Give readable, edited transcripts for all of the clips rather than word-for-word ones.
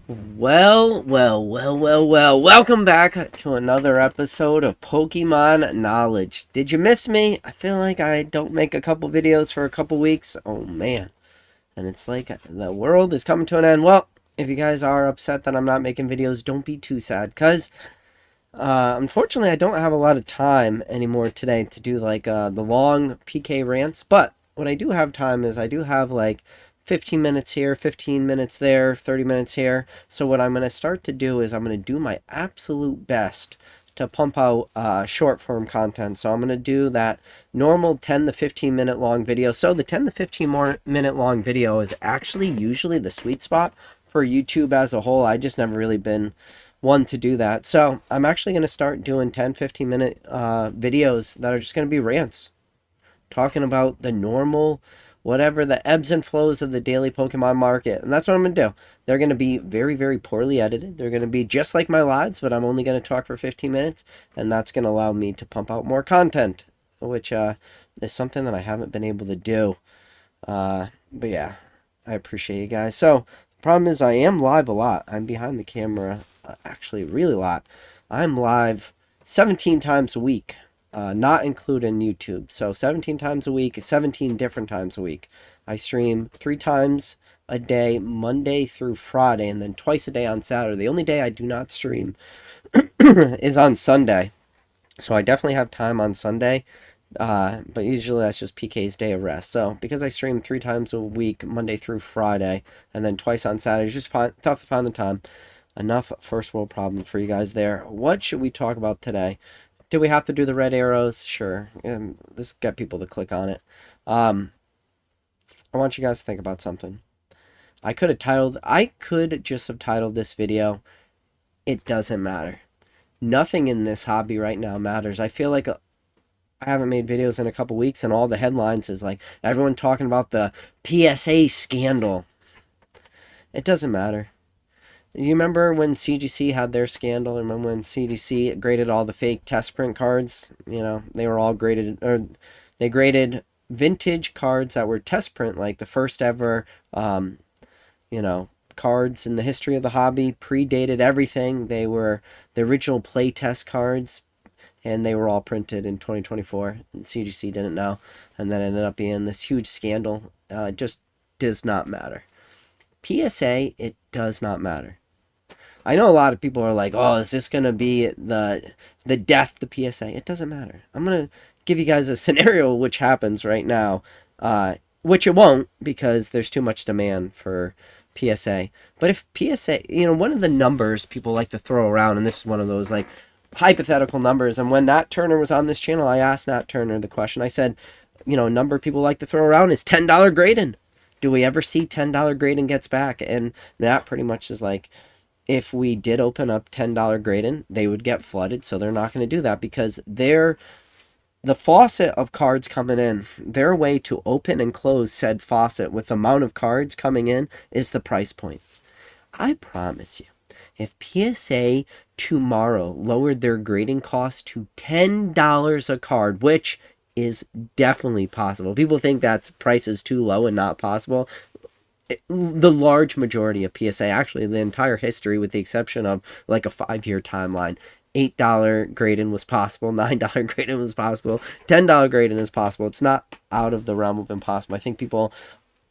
Welcome back to another episode of Pokemon Knowledge. Did you miss me? I feel like I don't make a couple videos for a couple weeks. Oh man. And it's like the world is coming to an end. Well, if you guys are upset that I'm not making videos, don't be too sad. Because, unfortunately, I don't have a lot of time anymore today to do like the long PK rants. But what I do have time is I do have like 15 minutes here, 15 minutes there, 30 minutes here. So what I'm going to start to do is I'm going to do my absolute best to pump out short form content. So I'm going to do that normal 10 to 15 minute long video. So the 10 to 15 more minute long video is actually usually the sweet spot for YouTube as a whole. I just never really been one to do that. So I'm actually going to start doing 10, 15 minute videos that are just going to be rants, talking about the normal, whatever, the ebbs and flows of the daily Pokemon market. And that's what I'm going to do. They're going to be very, very poorly edited. They're going to be just like my lives, but I'm only going to talk for 15 minutes. And that's going to allow me to pump out more content, which is something that I haven't been able to do. But yeah, I appreciate you guys. So the problem is I am live a lot. I'm behind the camera actually really a lot. I'm live 17 times a week. Not including YouTube. So 17 times a week, 17 different times a week. I stream 3 times a day, Monday through Friday, and then twice a day on Saturday. The only day I do not stream is on Sunday. So I definitely have time on Sunday, but usually that's just PK's day of rest. So because I stream 3 times a week, Monday through Friday, and then twice on Saturday, it's just tough to find the time. Enough first world problem for you guys there. What should we talk about today? Do we have to do the red arrows? Sure. Let's get people to click on it. I want you guys to think about something. I could just have titled this video, "It Doesn't Matter." Nothing in this hobby right now matters. I feel like I haven't made videos in a couple weeks, and all the headlines is like everyone talking about the PSA scandal. It doesn't matter. You remember when CGC had their scandal? Remember when CGC graded all the fake test print cards? You know, they were all graded, or they graded vintage cards that were test print, like the first ever, cards in the history of the hobby, predated everything. They were the original play test cards, and they were all printed in 2024. And CGC didn't know, and then ended up being this huge scandal. It just does not matter. PSA, it does not matter. I know a lot of people are like, "Oh, is this gonna be the death to PSA?" It doesn't matter. I'm gonna give you guys a scenario which happens right now, which it won't because there's too much demand for PSA. But if PSA, one of the numbers people like to throw around, and this is one of those like hypothetical numbers. And when Nat Turner was on this channel, I asked Nat Turner the question. I said, a number people like to throw around is $10 grading. Do we ever see $10 grading gets back? And Nat pretty much is like, if we did open up $10 grading, they would get flooded, so they're not going to do that because the faucet of cards coming in, their way to open and close said faucet with the amount of cards coming in is the price point. I promise you, if PSA tomorrow lowered their grading cost to $10 a card, which is definitely possible. People think that price is too low and not possible. The large majority of PSA, actually the entire history with the exception of like a 5-year timeline, $8 grading was possible, $9 grading was possible, $10 grading is possible. It's not out of the realm of impossible. I think people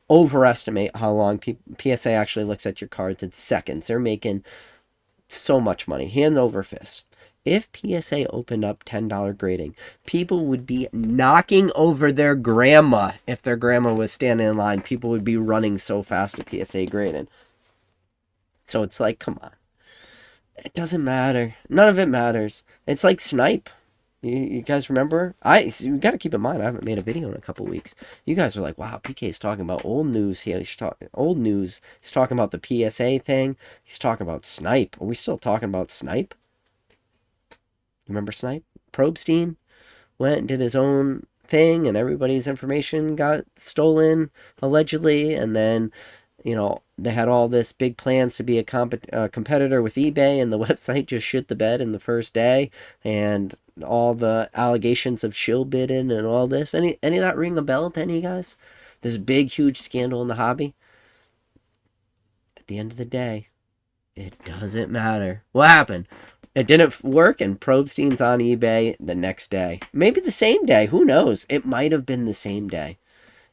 overestimate how long PSA actually looks at your cards. It's seconds. They're making so much money, hand over fist. If PSA opened up $10 grading, people would be knocking over their grandma. If their grandma was standing in line, people would be running so fast to PSA grading. So it's like, come on. It doesn't matter. None of it matters. It's like Snipe. You guys remember? You got to keep in mind, I haven't made a video in a couple weeks. You guys are like, wow, PK is talking about old news here. He's talking old news. He's talking about the PSA thing. He's talking about Snipe. Are we still talking about Snipe? Remember Snipe? Probstein went and did his own thing, and everybody's information got stolen, allegedly, and then, they had all this big plans to be a competitor with eBay, and the website just shit the bed in the first day, and all the allegations of shill bidding and all this. Any of that ring a bell to any of you guys? This big, huge scandal in the hobby? At the end of the day, It doesn't matter. What happened? It didn't work, and Probstein's on eBay the next day. Maybe the same day. Who knows? It might have been the same day.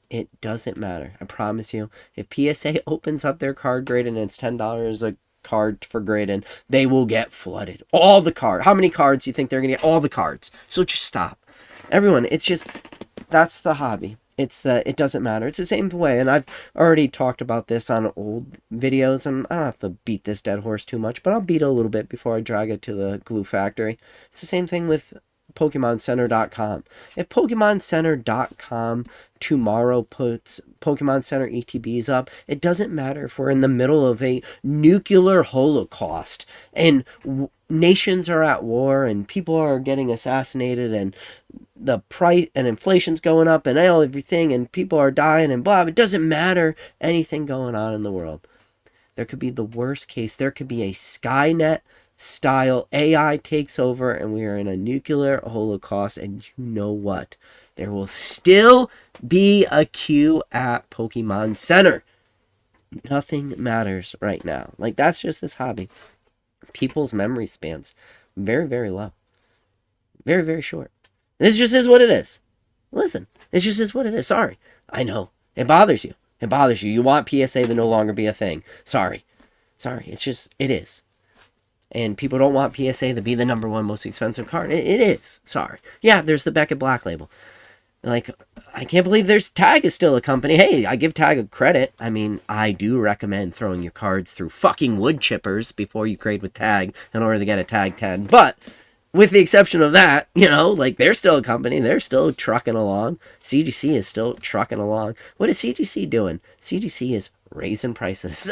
It doesn't matter. I promise you. If PSA opens up their card grade and it's $10 a card for grading, they will get flooded. All the cards. How many cards do you think they're going to get? All the cards. So just stop. Everyone, it's just, that's the hobby. It doesn't matter. It's the same way, and I've already talked about this on old videos, and I don't have to beat this dead horse too much, but I'll beat it a little bit before I drag it to the glue factory. It's the same thing with PokemonCenter.com. If PokemonCenter.com tomorrow puts Pokemon Center ETBs up, it doesn't matter if we're in the middle of a nuclear holocaust and nations are at war and people are getting assassinated and the price and inflation's going up and everything and people are dying and blah. It doesn't matter anything going on in the world. There could be the worst case. There could be a Skynet style AI takes over and we are in a nuclear holocaust, and you know what? There will still be a queue at Pokemon Center. Nothing matters right now. Like, that's just this hobby. People's memory spans very, very low. Very, very short. This just is what it is. Listen, it just is what it is. Sorry. I know. It bothers you. It bothers you. You want PSA to no longer be a thing. Sorry. It's just, it is. And people don't want PSA to be the #1 most expensive card. It is. Sorry. Yeah, there's the Beckett Black Label. Like, I can't believe Tag is still a company. Hey, I give Tag a credit. I mean, I do recommend throwing your cards through fucking wood chippers before you grade with Tag in order to get a Tag 10. But with the exception of that, like, they're still a company. They're still trucking along. CGC is still trucking along. What is CGC doing? CGC is raising prices.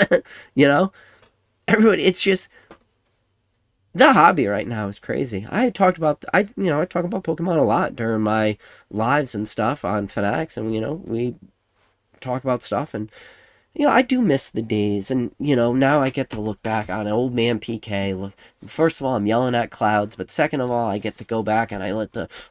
Everybody, it's just, the hobby right now is crazy. I talk about Pokemon a lot during my lives and stuff on Fanatics, and we talk about stuff, and I do miss the days, and now I get to look back on old man PK. Look, first of all, I'm yelling at clouds, but second of all, I get to go back and I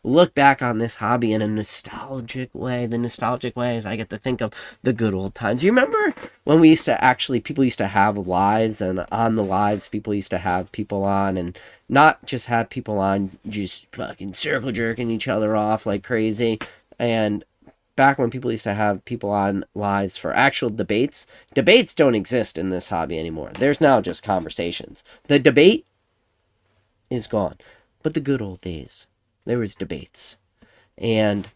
look back on this hobby in a nostalgic way. The nostalgic way is I get to think of the good old times. You remember when people used to have lives, and on the lives, people used to have people on, and not just have people on just fucking circle jerking each other off like crazy, and back when people used to have people on lives for actual debates don't exist in this hobby anymore. There's now just conversations. The debate is gone. But the good old days, there was debates. And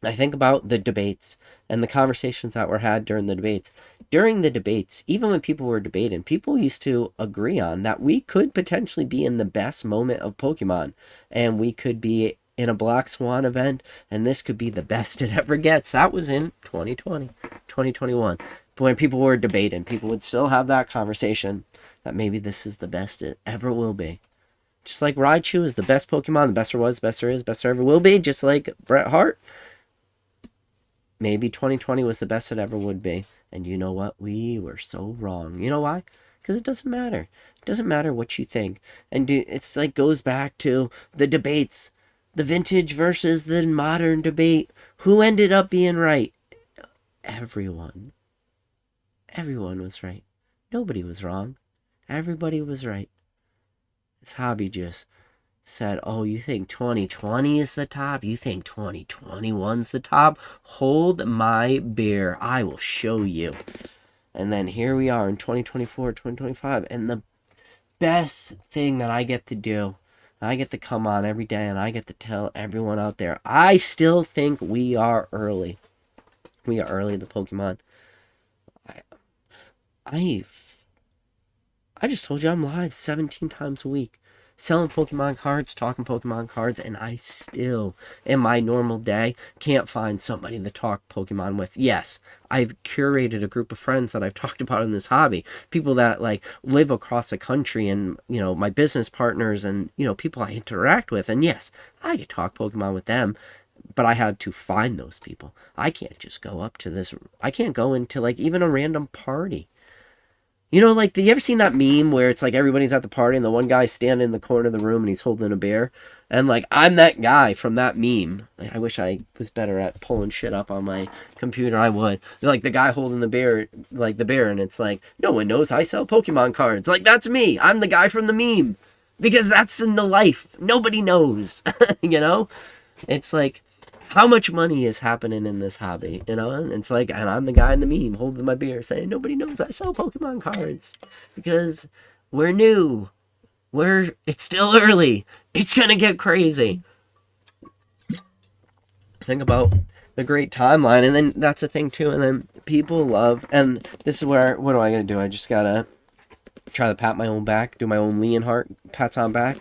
I think about the debates and the conversations that were had during the debates. During the debates, even when people were debating, people used to agree on that we could potentially be in the best moment of Pokemon, and we could be in a Black Swan event, and this could be the best it ever gets. That was in 2020, 2021. But when people were debating, people would still have that conversation that maybe this is the best it ever will be. Just like Raichu is the best Pokemon, the best there was, the best there is, best there ever will be, just like Bret Hart. Maybe 2020 was the best it ever would be. And you know what? We were so wrong. You know why? Because it doesn't matter. It doesn't matter what you think. And it's like goes back to the debates. The vintage versus the modern debate. Who ended up being right? Everyone. Everyone was right. Nobody was wrong. Everybody was right. This hobby just said, oh, you think 2020 is the top? You think 2021's the top? Hold my beer. I will show you. And then here we are in 2024, 2025. And the best thing that I get to do, I get to come on every day and I get to tell everyone out there, I still think we are early. We are early to Pokemon. I just told you I'm live 17 times a week. Selling Pokemon cards, talking Pokemon cards, and I still, in my normal day, can't find somebody to talk Pokemon with. Yes, I've curated a group of friends that I've talked about in this hobby. People that, live across the country and, my business partners and, people I interact with. And yes, I could talk Pokemon with them, but I had to find those people. I can't just go up to this. I can't go into, even a random party You know, like, you ever seen that meme where it's like everybody's at the party and the one guy's standing in the corner of the room and he's holding a beer? And, like, I'm that guy from that meme. Like, I wish I was better at pulling shit up on my computer. I would. Like, the guy holding the beer, like, the beer, and it's like, no one knows I sell Pokemon cards. Like, that's me. I'm the guy from the meme. Because that's in the life. Nobody knows. You know? It's like, how much money is happening in this hobby, you know? And it's like, and I'm the guy in the meme holding my beer saying, nobody knows I sell Pokemon cards because we're new. It's still early. It's gonna get crazy. Think about the great timeline, and then that's the thing too, and then people love, and this is where, what do I gotta do? I just gotta try to pat my own back, do my own Leonhardt pats on back.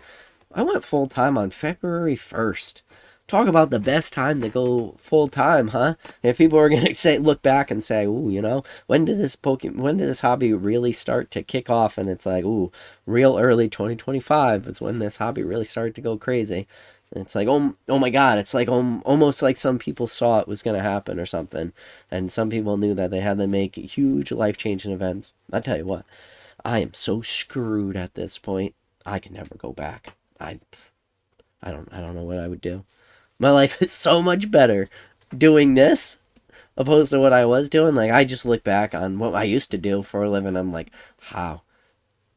I went full time on February 1st. Talk about the best time to go full time, huh? If people are gonna say, look back and say, ooh, you know, when did this hobby really start to kick off? And it's like, ooh, real early 2025 is when this hobby really started to go crazy. And it's like, oh my God, it's like almost like some people saw it was gonna happen or something, and some people knew that they had to make huge life changing events. I tell you what, I am so screwed at this point. I can never go back. I don't know what I would do. My life is so much better doing this opposed to what I was doing. Like, I just look back on what I used to do for a living. I'm like, how?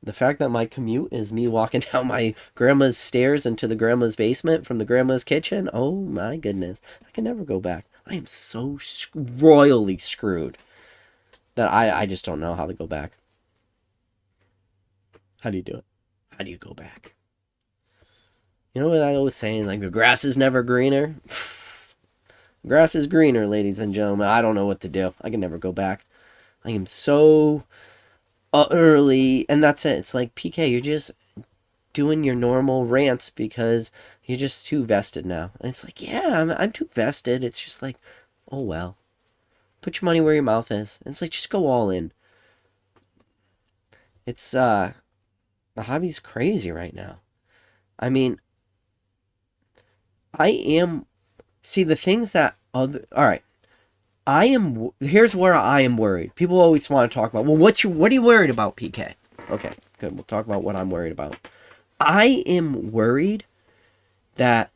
The fact that my commute is me walking down my grandma's stairs into the grandma's basement from the grandma's kitchen. Oh my goodness. I can never go back. I am so royally screwed that I just don't know how to go back. How do you do it? How do you go back? You know what I was saying? Like, the grass is never greener. Grass is greener, ladies and gentlemen. I don't know what to do. I can never go back. I am so early, and that's it. It's like, PK, you're just doing your normal rants because you're just too vested now. And it's like, yeah, I'm too vested. It's just like, oh well. Put your money where your mouth is. And it's like, just go all in. It's, the hobby's crazy right now. I mean, I am, see, the things that other, all right, here's where I am worried. People always want to talk about, well, what are you worried about, PK? Okay, good. We'll talk about what I'm worried about. I am worried that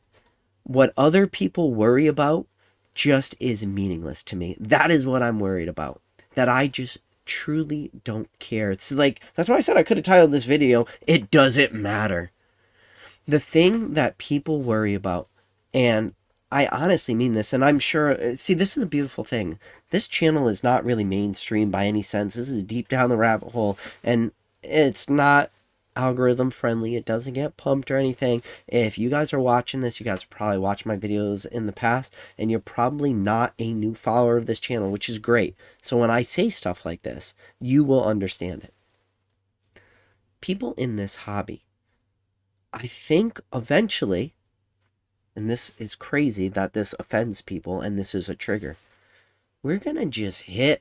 what other people worry about just is meaningless to me. That is what I'm worried about. That I just truly don't care. It's like, that's why I said I could have titled this video, "It Doesn't Matter." The thing that people worry about, and I honestly mean this, and I'm sure, see, this is the beautiful thing. This channel is not really mainstream by any sense. This is deep down the rabbit hole, and it's not algorithm friendly. It doesn't get pumped or anything. If you guys are watching this, you guys have probably watched my videos in the past, and you're probably not a new follower of this channel, which is great. So when I say stuff like this, you will understand it. People in this hobby, I think eventually, and this is crazy that this offends people and this is a trigger, we're going to just hit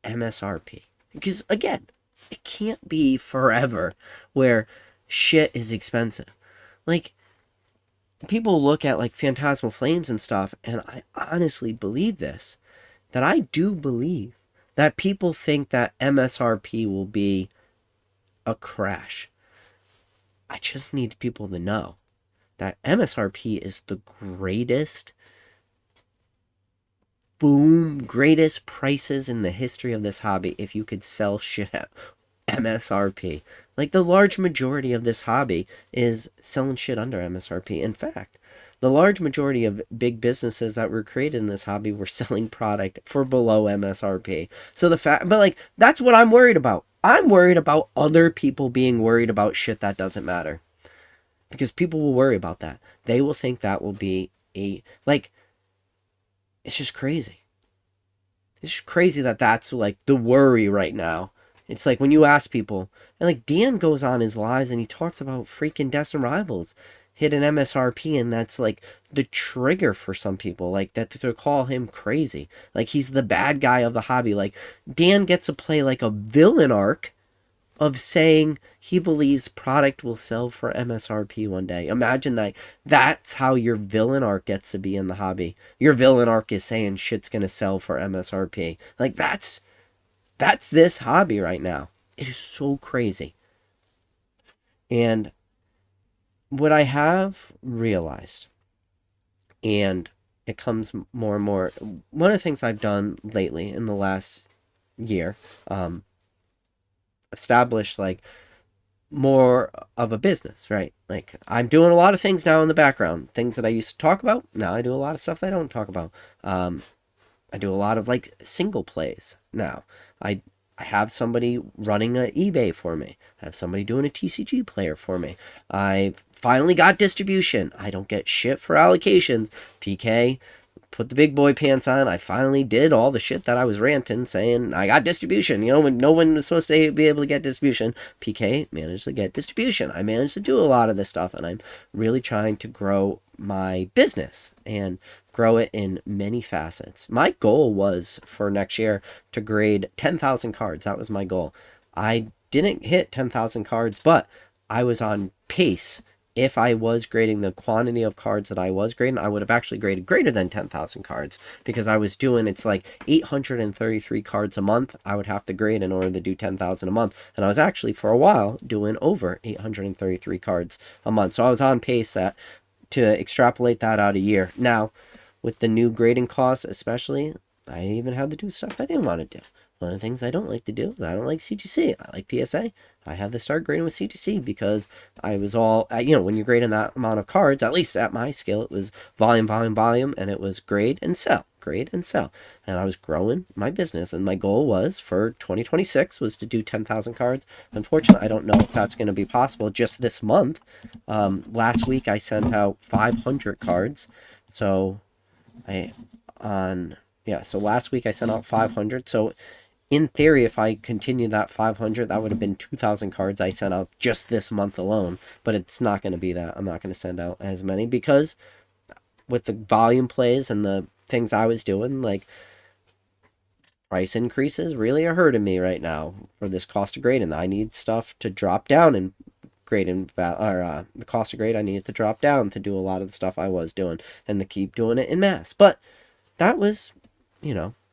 MSRP. Because, again, it can't be forever where shit is expensive. Like, people look at, like, Fantasmal Flames and stuff, and I honestly believe this. That I do believe that people think that MSRP will be a crash. I just need people to know that MSRP is the greatest greatest prices in the history of this hobby if you could sell shit at MSRP. Like, the large majority of this hobby is selling shit under MSRP. In fact, the large majority of big businesses that were created in this hobby were selling product for below MSRP. So but like, that's what I'm worried about. I'm worried about other people being worried about shit that doesn't matter. Because people will worry about that. They will think that will be like, it's just crazy. It's just crazy that that's, like, the worry right now. It's like when you ask people, and, like, Dan goes on his lives and he talks about freaking Destined Rivals hit an MSRP, and that's, like, the trigger for some people, like, that to call him crazy. Like, he's the bad guy of the hobby. Like, Dan gets to play, like, a villain arc of saying he believes product will sell for MSRP one day. Imagine that. That's how your villain arc gets to be in the hobby. Your villain arc is saying shit's gonna sell for MSRP. Like, that's this hobby right now. It is so crazy. And what I have realized, and it comes more and more, one of the things I've done lately in the last year, established like more of a business, right? Like I'm doing a lot of things now in the background, things that I used to talk about. Now I do a lot of stuff that I don't talk about. I do a lot of like single plays now. I I have somebody running a eBay for me. I have somebody doing a TCG player for me. I finally got distribution. I don't get shit for allocations. PK, put the big boy pants on. I finally did all the shit that I was ranting, saying I got distribution. You know, when no one was supposed to be able to get distribution, PK managed to get distribution. I managed to do a lot of this stuff, and I'm really trying to grow my business and grow it in many facets. My goal was for next year to grade 10,000 cards. That was my goal. I didn't hit 10,000 cards, but I was on pace. If I was grading the quantity of cards that I was grading, I would have actually graded greater than 10,000 cards, because I was doing, it's like 833 cards a month I would have to grade in order to do 10,000 a month. And I was actually for a while doing over 833 cards a month. So I was on pace to extrapolate that out a year. Now, with the new grading costs especially, I even had to do stuff I didn't want to do. One of the things I don't like to do is I don't like CGC. I like PSA. I had to start grading with CGC because I was all, when you're grading that amount of cards, at least at my scale, it was volume, volume, volume, and it was grade and sell, grade and sell. And I was growing my business, and my goal was for 2026 was to do 10,000 cards. Unfortunately, I don't know if that's going to be possible just this month. Last week I sent out 500 cards. So so last week I sent out 500. So in theory, if I continued that 500, that would have been 2,000 cards I sent out just this month alone. But it's not going to be that. I'm not going to send out as many because with the volume plays and the things I was doing, like price increases really are hurting me right now for this cost of grading. I need stuff to drop down and grading, or the cost of grade I needed to drop down to do a lot of the stuff I was doing and to keep doing it in mass. But that was,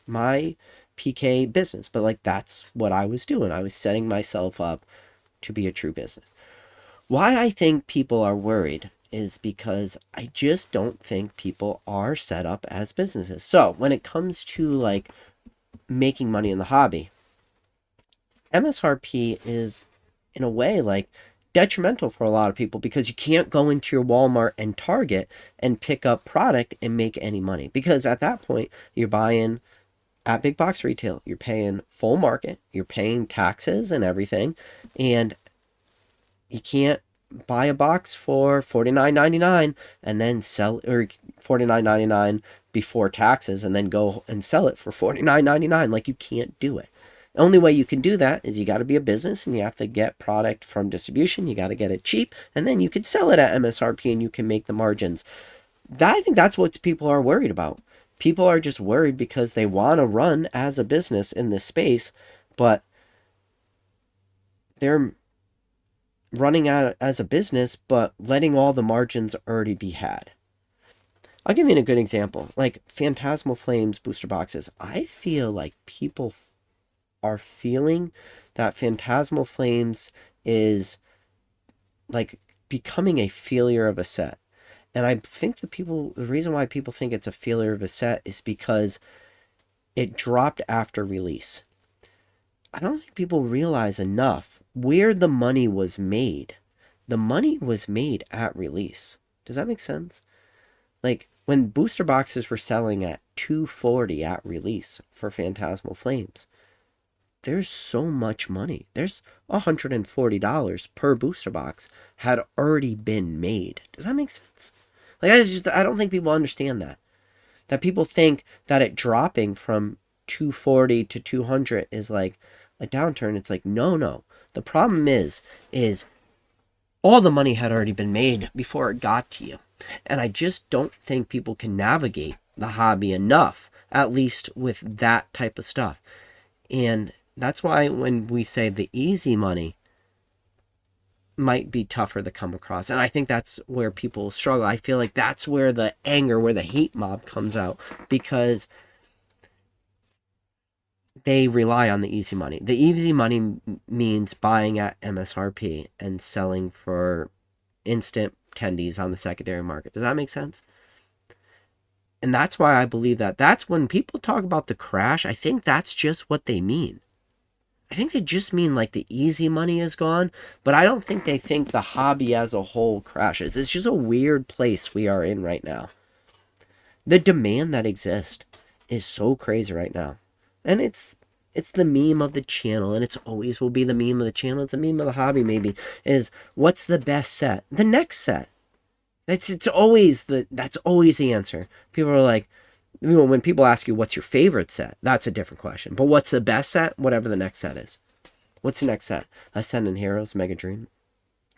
my PK business. But like that's what I was doing. I was setting myself up to be a true business. Why I think people are worried is because I just don't think people are set up as businesses. So when it comes to like making money in the hobby, MSRP is in a way like detrimental for a lot of people because you can't go into your Walmart and Target and pick up product and make any money, because at that point you're buying at big box retail, you're paying full market, you're paying taxes and everything, and you can't buy a box for $49.99 and then sell, or $49.99 before taxes and then go and sell it for $49.99. Like, you can't do it. The only way you can do that is you got to be a business and you have to get product from distribution. You got to get it cheap, and then you can sell it at MSRP and you can make the margins. I think that's what people are worried about. People are just worried because they want to run as a business in this space, but they're running out as a business, but letting all the margins already be had. I'll give you a good example. Like Fantasmal Flames booster boxes. I feel like people are feeling that Fantasmal Flames is like becoming a failure of a set. And I think the reason why people think it's a failure of a set is because it dropped after release. I don't think people realize enough where the money was made. The money was made at release. Does that make sense? Like when booster boxes were selling at $240 at release for Fantasmal Flames, there's so much money. There's $140 per booster box had already been made. Does that make sense? Like, I don't think people understand that. That people think that it dropping from 240 to 200 is like a downturn. It's like, no. The problem is all the money had already been made before it got to you. And I just don't think people can navigate the hobby enough, at least with that type of stuff. And that's why when we say the easy money might be tougher to come across. And I think that's where people struggle. I feel like that's where the anger, where the hate mob comes out, because they rely on the easy money. The easy money means buying at MSRP and selling for instant tendies on the secondary market. Does that make sense? And that's why I believe that. That's when people talk about the crash, I think that's just what they mean. I think they just mean like the easy money is gone, but I don't think they think the hobby as a whole crashes. It's just a weird place we are in right now. The demand that exists is so crazy right now. And it's the meme of the channel, and it's always will be the meme of the channel. It's a meme of the hobby, maybe, is what's the best set? The next set. That's always the answer. People are like, when people ask you what's your favorite set, that's a different question. But what's the best set? Whatever the next set is. What's the next set? Ascendant Heroes, Mega Dream,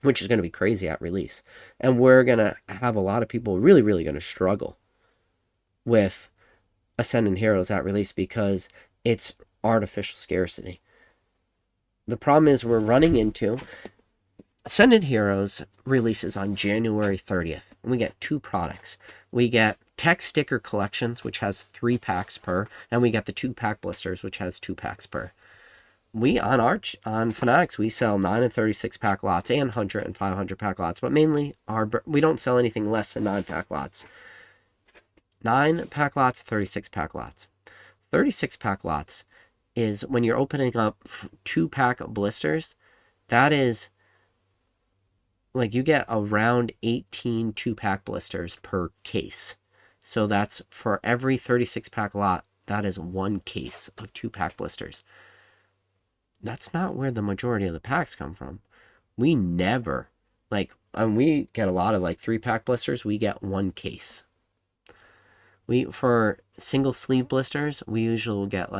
which is going to be crazy at release. And we're going to have a lot of people really, really going to struggle with Ascendant Heroes at release because it's artificial scarcity. The problem is we're running into Ascendant Heroes releases on January 30th, and we get 2 products. We get Tech Sticker Collections, which has 3 packs per, and we get the 2-pack blisters, which has 2 packs per. We, on Fanatics, we sell 9 and 36-pack lots and 100 and 500-pack lots, but mainly we don't sell anything less than 9-pack lots. 9-pack lots, 36-pack lots. 36-pack lots is when you're opening up 2-pack blisters, that is like you get around 18 2-pack blisters per case. So that's for every 36-pack lot, that is 1 case of 2-pack blisters. That's not where the majority of the packs come from. We never, we get a lot of 3-pack blisters, we get 1 case. For single sleeve blisters, we usually will get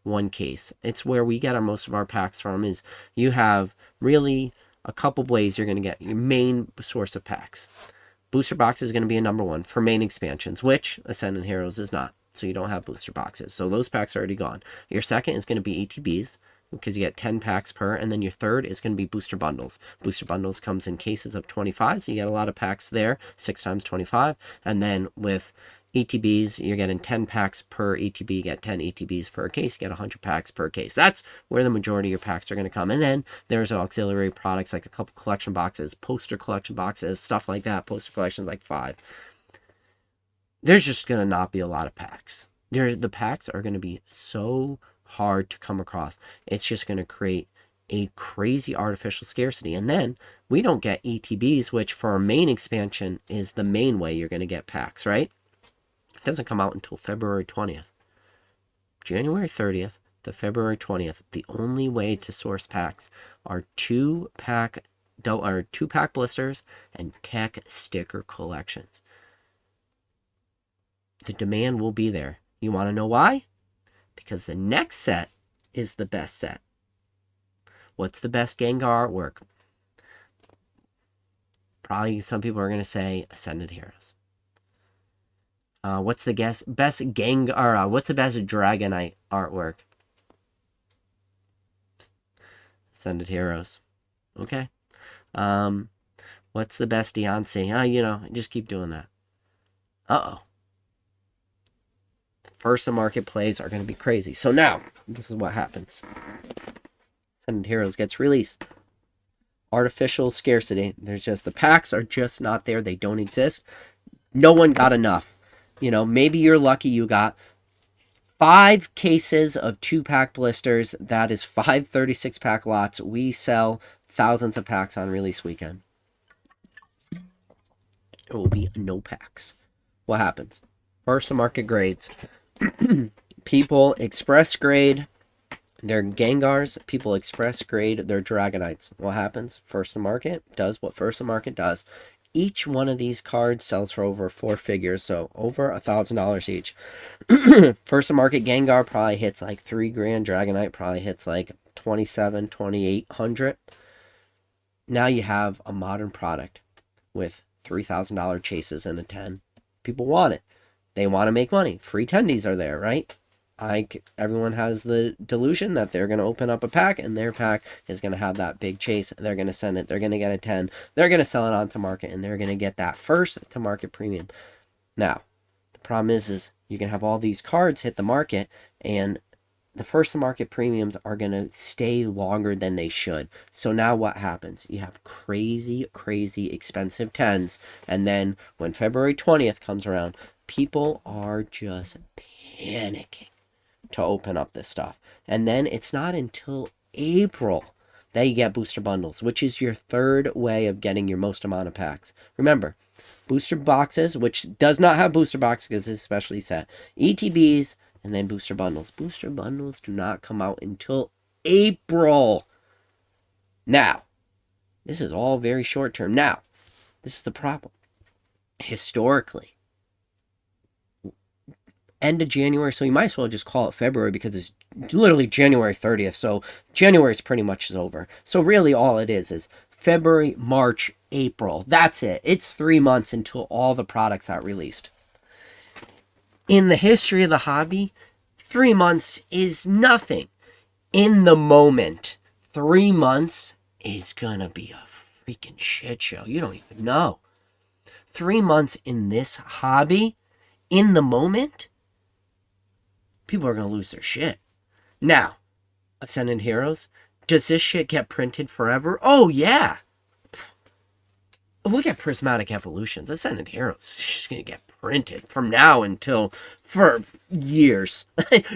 1 case. It's where we get most of our packs from, is you have really a couple ways you're going to get your main source of packs. Booster box is going to be a number 1 for main expansions, which Ascendant Heroes is not. So you don't have booster boxes. So those packs are already gone. Your second is going to be ATBs, because you get 10 packs per, and then your third is going to be booster bundles. Booster bundles comes in cases of 25, so you get a lot of packs there, 6 times 25, and then with ATBs, you're getting 10 packs per ATB, you get 10 ATBs per case, you get 100 packs per case. That's where the majority of your packs are going to come. And then there's auxiliary products like a couple collection boxes, poster collection boxes, stuff like that, poster collections 5. There's just going to not be a lot of packs. The packs are going to be so hard to come across. It's just going to create a crazy artificial scarcity. And then we don't get ATBs, which for our main expansion is the main way you're going to get packs, right? Doesn't come out until February 20th. January 30th to February 20th, the only way to source packs are 2-pack blisters and Tech Sticker Collections. The demand will be there. You want to know why? Because the next set is the best set. What's the best Gengar artwork? Probably some people are going to say Ascended Heroes. What's the best Gengar? What's the best Dragonite artwork? Ascended Heroes. Okay. What's the best Deontay? Just keep doing that. Uh-oh. First to market plays are going to be crazy. So now, this is what happens. Ascended Heroes gets released. Artificial scarcity. The packs are just not there. They don't exist. No one got enough. Maybe you're lucky you got 5 cases of 2-pack blisters. That is 5 36-pack lots. We sell thousands of packs on release weekend. There will be no packs. What happens? First to market grades. People express grade their Gengars. People express grade their Dragonites. What happens? First to market does what first to market does. Each one of these cards sells for over 4 figures, so over $1,000 each. First to market Gengar probably hits $3,000. Dragonite probably hits $2,700, $2,800. Now you have a modern product with $3,000 chases and a 10. People want it. They want to make money. Free tendies are there, right? Everyone has the delusion that they're going to open up a pack and their pack is going to have that big chase. They're going to send it. They're going to get a 10. They're going to sell it on to market and they're going to get that first to market premium. Now, the problem is you can have all these cards hit the market and the first to market premiums are going to stay longer than they should. So now what happens? You have crazy, crazy expensive 10s. And then when February 20th comes around, people are just panicking to open up this stuff. And then it's not until April that you get booster bundles, which is your third way of getting your most amount of packs. Remember, booster boxes, which does not have booster boxes because it's specially set, ETBs, and then booster bundles. Booster bundles do not come out until April. Now, this is all very short term. Now, this is the problem. Historically, end of January, so you might as well just call it February because it's literally January 30th. So January is pretty much over. So really all it is February, March, April. That's it. It's 3 months until all the products are released. In the history of the hobby, 3 months is nothing. In the moment, 3 months is gonna be a freaking shit show. You don't even know. 3 months in this hobby, in the moment, people are gonna lose their shit. Now, Ascendant Heroes, does this shit get printed forever? Oh yeah. Look at Prismatic Evolutions. Ascendant Heroes is just gonna get printed from now until for years.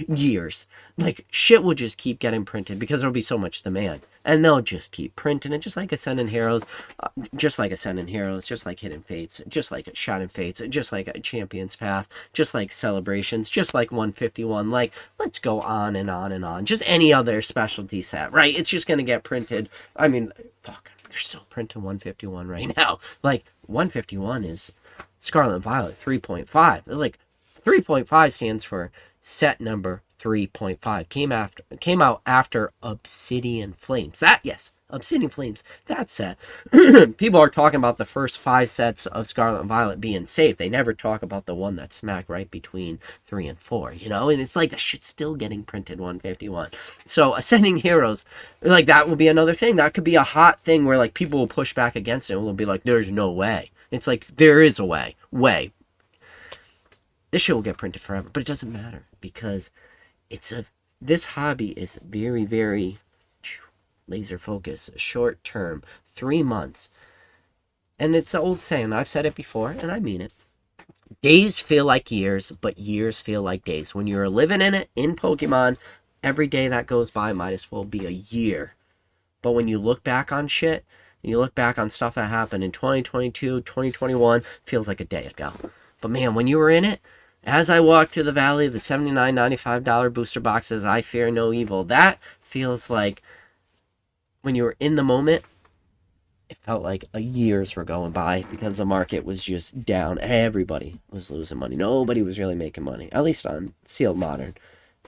Years. Like, shit will just keep getting printed because there'll be so much demand. And they'll just keep printing it, just like Ascendant Heroes, just like Hidden Fates, just like Shining Fates, just like Champion's Path, just like Celebrations, just like 151. Like, let's go on and on and on. Just any other specialty set, right? It's just gonna get printed. I mean, fuck, they're still printing 151 right now. Like, 151 is Scarlet and Violet 3.5. Like, 3.5 stands for set number 3.5. Came out after Obsidian Flames. Obsidian Flames. That set. People are talking about the first 5 sets of Scarlet and Violet being safe. They never talk about the one that's smack right between 3 and 4, you know? And it's like, that shit's still getting printed 151. So Ascending Heroes, like, that will be another thing. That could be a hot thing where, like, people will push back against it and will be like, there's no way. It's like, there is a way. This shit will get printed forever, but it doesn't matter because this hobby is very, very laser focused, short term, 3 months. And it's an old saying, I've said it before, and I mean it. Days feel like years, but years feel like days. When you're living in it, in Pokemon, every day that goes by might as well be a year. But when you look back on shit, and you look back on stuff that happened in 2022, 2021, feels like a day ago. But man, when you were in it, as I walked through the valley, the $79, $95 booster boxes, I fear no evil. That feels like when you were in the moment, it felt like years were going by because the market was just down. Everybody was losing money. Nobody was really making money, at least on Sealed Modern.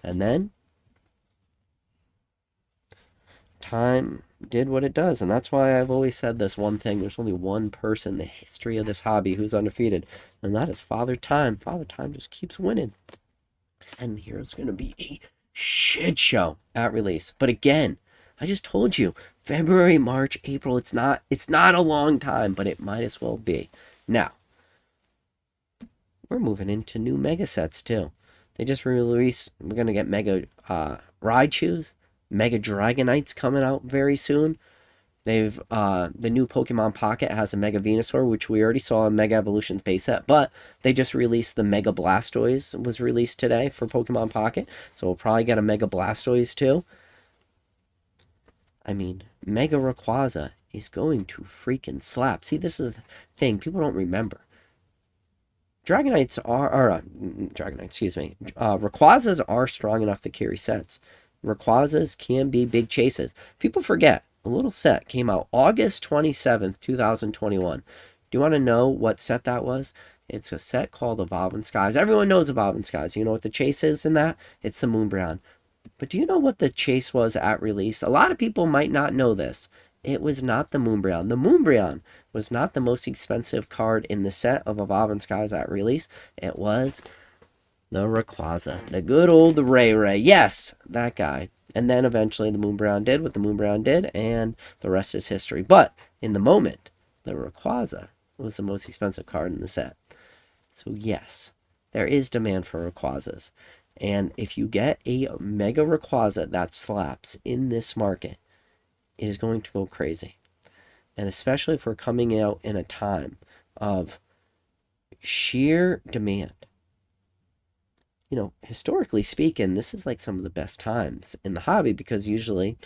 And then time did what it does, and that's why I've always said this one thing. There's only one person in the history of this hobby who's undefeated, and that is Father Time. Father Time just keeps winning. Ascendant Heroes going to be a shit show at release. But again, I just told you, February, March, April, it's not a long time, but it might as well be. Now, we're moving into new mega sets too. They just released, we're going to get Mega Raichus, Mega Dragonites coming out very soon. They've the new Pokemon Pocket has a Mega Venusaur, which we already saw in Mega Evolution's base set, but they just released the Mega Blastoise, was released today for Pokemon Pocket, so we'll probably get a Mega Blastoise too. I mean, Mega Rayquaza is going to freaking slap. See, this is the thing people don't remember. Rayquazas are strong enough to carry sets. Rayquazas can be big chases. People forget, a little set came out August 27th, 2021. Do you want to know what set that was? It's a set called Evolving Skies. Everyone knows Evolving Skies. You know what the chase is in that? It's the Moonbrown. But do you know what the chase was at release? A lot of people might not know this. It was not the Moonbrown. The Moonbrown was not the most expensive card in the set of Evolving Skies at release. It was the Rayquaza. The good old Ray. Yes, that guy. And then eventually the Moonbrown did what the Moonbrown did, and the rest is history. But in the moment, the Rayquaza was the most expensive card in the set. So yes, there is demand for Rayquazas. And if you get a Mega Rayquaza that slaps in this market, it is going to go crazy. And especially if we're coming out in a time of sheer demand. You know, historically speaking, this is like some of the best times in the hobby because usually,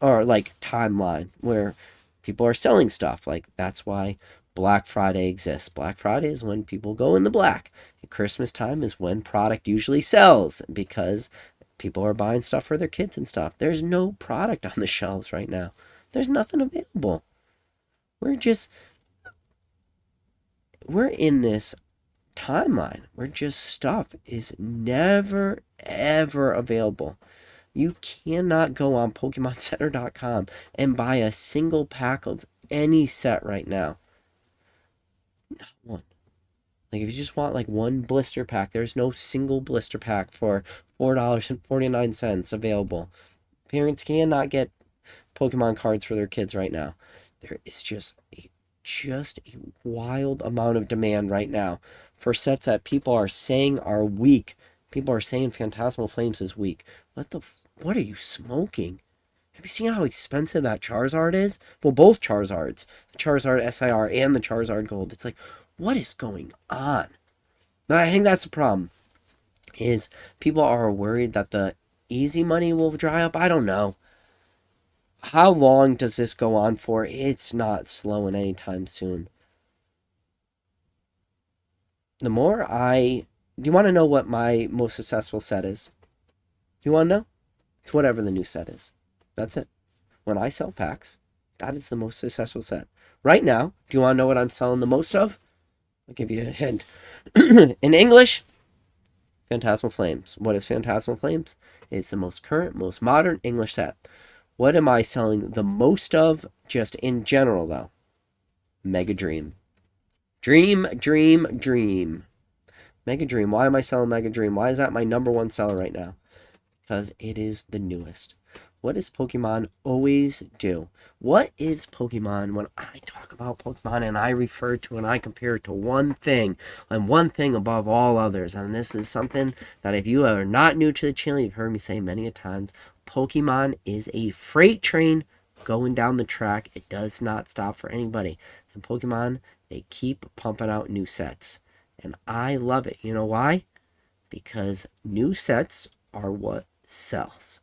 or like timeline where people are selling stuff. Like that's why Black Friday exists. Black Friday is when people go in the black. And Christmas time is when product usually sells because people are buying stuff for their kids and stuff. There's no product on the shelves right now. There's nothing available. We're in this timeline where just stuff is never ever available. You cannot go on PokemonCenter.com and buy a single pack of any set right now. Not one. Like if you just want like one blister pack, there's no single blister pack for $4.49 available. Parents cannot get Pokemon cards for their kids right now. There is just a wild amount of demand right now for sets that people are saying are weak. People are saying Fantasmal Flames is weak. What are you smoking? Have you seen how expensive that Charizard is? Well, both Charizards. The Charizard SIR and the Charizard Gold. It's like, what is going on? Now, I think that's the problem. Is people are worried that the easy money will dry up? I don't know. How long does this go on for? It's not slowing anytime soon. Do you want to know what my most successful set is? You want to know? It's whatever the new set is. That's it. When I sell packs, that is the most successful set. Right now, do you want to know what I'm selling the most of? I'll give you a hint. In English, Fantasmal Flames. What is Fantasmal Flames? It's the most current, most modern English set. What am I selling the most of just in general, though? Mega Dream. Dream. Mega Dream. Why am I selling Mega Dream? Why is that my number one seller right now? Because it is the newest. What does Pokemon always do? What is Pokemon when I talk about Pokemon and I refer to and I compare it to one thing and one thing above all others? And this is something that if you are not new to the channel, you've heard me say many a times. Pokemon is a freight train going down the track. It does not stop for anybody. And Pokemon, they keep pumping out new sets. And I love it. You know why? Because new sets are what sells.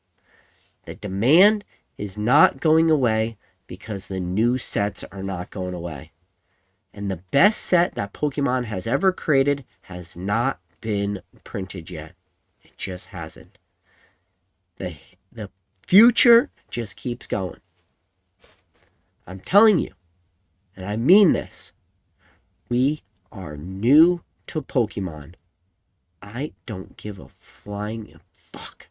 The demand is not going away because the new sets are not going away. And the best set that Pokemon has ever created has not been printed yet. It just hasn't. The future just keeps going. I'm telling you, and I mean this, we are new to Pokemon. I don't give a flying fuck.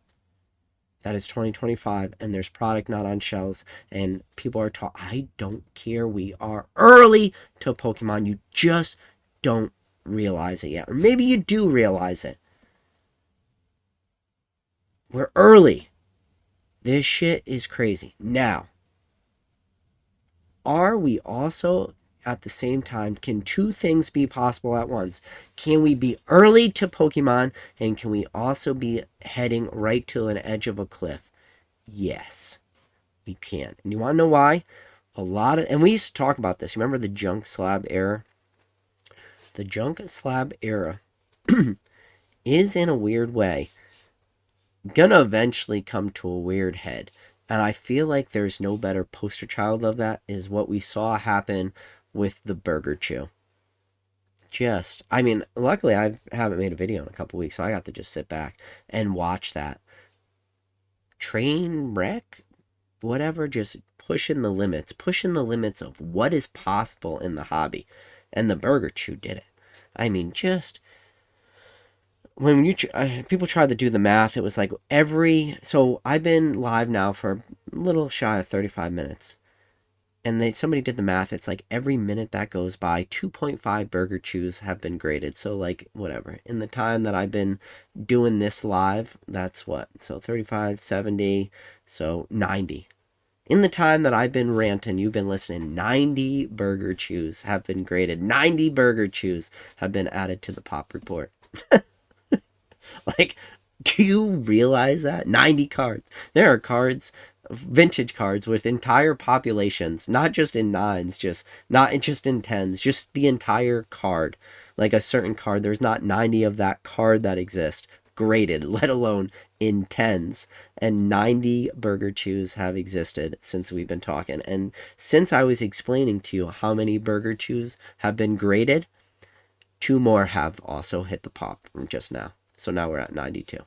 That is 2025, and there's product not on shelves, and people are talking. I don't care. We are early to Pokemon. You just don't realize it yet. Or maybe you do realize it. We're early. This shit is crazy. Now, are we also at the same time, can two things be possible at once? Can we be early to Pokemon, and can we also be heading right to an edge of a cliff? Yes, we can. And you want to know why? And we used to talk about this. Remember the junk slab era? The junk slab era is, in a weird way, gonna eventually come to a weird head. And I feel like there's no better poster child of that is what we saw happen with the Burger Chew. Luckily I haven't made a video in a couple weeks, so I got to just sit back and watch that. Train wreck, whatever, just pushing the limits of what is possible in the hobby. And the Burger Chew did it. Just when people try to do the math, it was like so I've been live now for a little shy of 35 minutes. And somebody did the math. It's like every minute that goes by, 2.5 Burger Chews have been graded. So like whatever. In the time that I've been doing this live, that's what? So 35, 70, so 90. In the time that I've been ranting, you've been listening, 90 Burger Chews have been graded. 90 Burger Chews have been added to the pop report. Like, Do you realize that? 90 cards. There are cards, vintage cards with entire populations, not just in nines, not just in tens, just the entire card. Like a certain card, there's not 90 of that card that exist graded, let alone in tens. And 90 Burger Chews have existed since we've been talking. And since I was explaining to you how many Burger Chews have been graded, 2 more have also hit the pop from just now. So now we're at 92.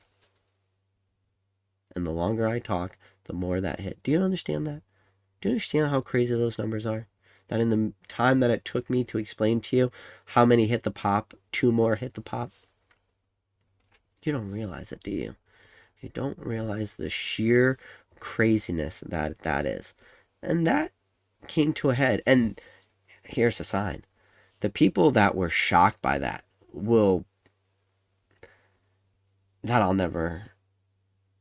And the longer I talk, the more that hit. Do you understand that? Do you understand how crazy those numbers are? That in the time that it took me to explain to you how many hit the pop, 2 more hit the pop? You don't realize it, do you? You don't realize the sheer craziness that that is. And that came to a head. And here's a sign. The people that were shocked by that I'll never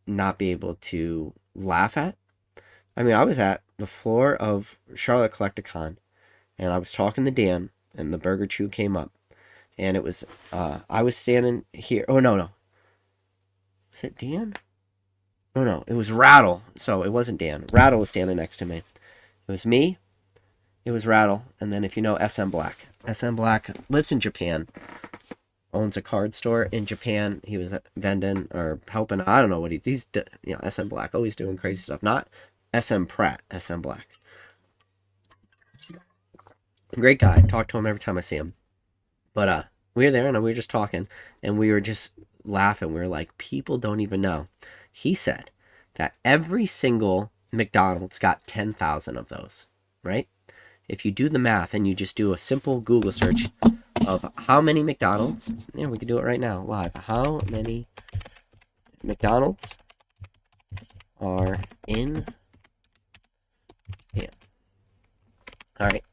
not be able to laugh at. I mean, I was at the floor of Charlotte Collecticon, and I was talking to Dan, and the Burger Chew came up. And it was, I was standing here. Oh, no. Was it Dan? No, it was Rattle. So it wasn't Dan. Rattle was standing next to me. It was me. It was Rattle. And then if you know SM Black. SM Black lives in Japan. Owns a card store in Japan. He was vending or helping. I don't know what he's SM Black. Always doing crazy stuff. Not SM Pratt. SM Black. Great guy. Talk to him every time I see him. But we were there and we were just talking. And we were just laughing. We were like, people don't even know. He said that every single McDonald's got 10,000 of those, right? If you do the math and you just do a simple Google search of how many McDonald's, yeah, we can do it right now, live. How many McDonald's are in here? All right.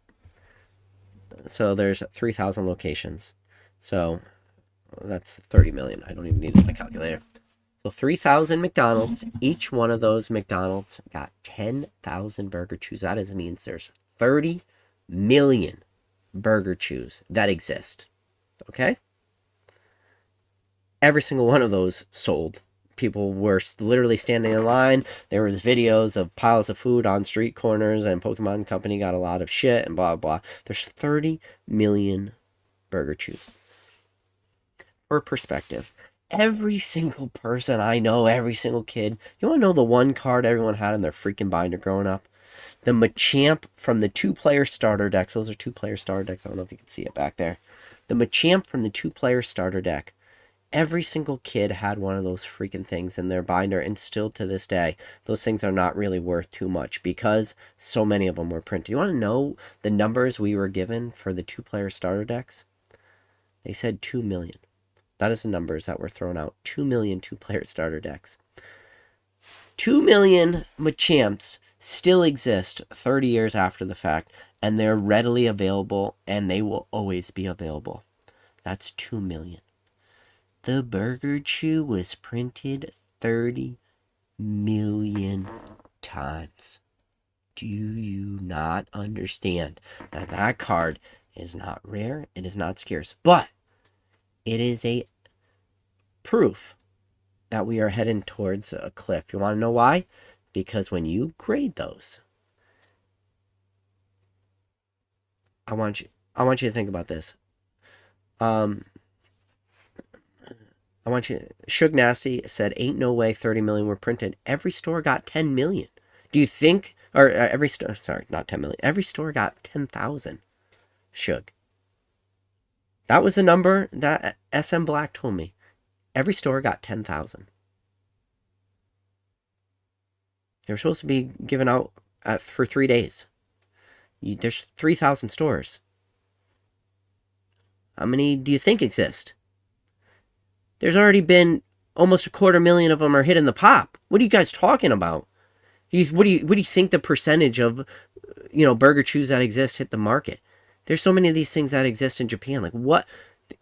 So there's 3,000 locations. So that's 30 million. I don't even need my calculator. So 3,000 McDonald's. Each one of those McDonald's got 10,000 Burger Chews. That means there's 30 million Burger Chews that exist. Okay? Every single one of those sold. People were literally standing in line. There was videos of piles of food on street corners, and Pokemon Company got a lot of shit and blah, blah. There's 30 million Burger Chews. For perspective, every single person I know, every single kid, you want to know the one card everyone had in their freaking binder growing up? The Machamp from the 2-player starter decks. Those are 2-player starter decks. I don't know if you can see it back there. The Machamp from the 2-player starter deck. Every single kid had one of those freaking things in their binder, and still to this day, those things are not really worth too much because so many of them were printed. You want to know the numbers we were given for the 2-player starter decks? They said 2 million. That is the numbers that were thrown out. 2 million 2-player starter decks. 2 million Machamps still exist 30 years after the fact, and they're readily available, and they will always be available. That's 2 million. The Burger Chew was printed 30 million times. Do you not understand that that card is not rare, it is not scarce, but it is a proof that we are heading towards a cliff. You want to know why? Because when you grade those, I want you to think about this. Suge Nasty said, ain't no way 30 million were printed. Every store got 10 million. Do you think, or every store, sorry, not 10 million. Every store got 10,000. Suge. That was the number that SM Black told me. Every store got 10,000. They were supposed to be given out for 3 days. There's 3,000 stores. How many do you think exist? There's already been almost 250,000 of them are hitting the pop. What are you guys talking about? What do you think the percentage of Burger Chews that exist hit the market? There's so many of these things that exist in Japan. Like what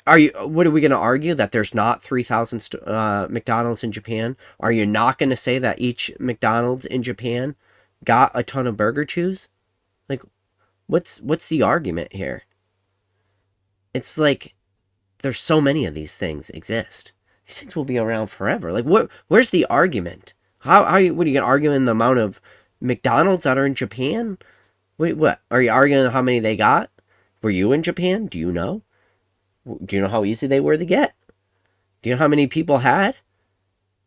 are we going to argue that there's not 3,000 McDonald's in Japan? Are you not going to say that each McDonald's in Japan got a ton of Burger Chews? Like what's the argument here? It's like there's so many of these things exist. these things will be around forever. Like, where's the argument? What are you going to argue in the amount of McDonald's that are in Japan? Wait, what? Are you arguing how many they got? Were you in Japan? Do you know? Do you know how easy they were to get? Do you know how many people had?